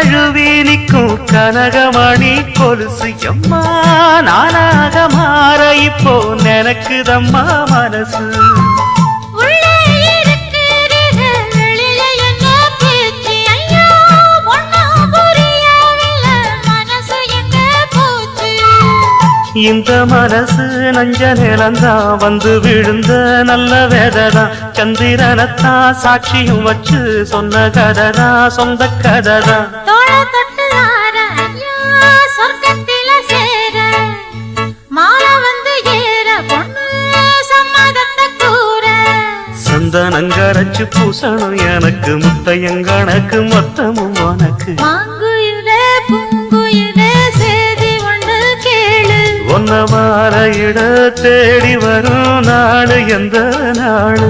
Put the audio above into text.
தழுவி நிற்கும் கனகமணி கொலுசு எம்மா நானாக மாற இப்போ நினைக்குதம்மா மனசு இந்த மனசு நஞ்ச நிலந்தான் வந்து விழுந்த நல்ல வேததான் சந்திரனத்தான் சாட்சியும் வச்சு சொன்ன கதரா சொந்த கதரா சந்தனங்கரைச்சு பூசணும் எனக்கு முத்தையங்கணக்கு மொத்தமும் உனக்கு ஒன்ன மாற இட தேடி வரும் நாடு எந்த நாடு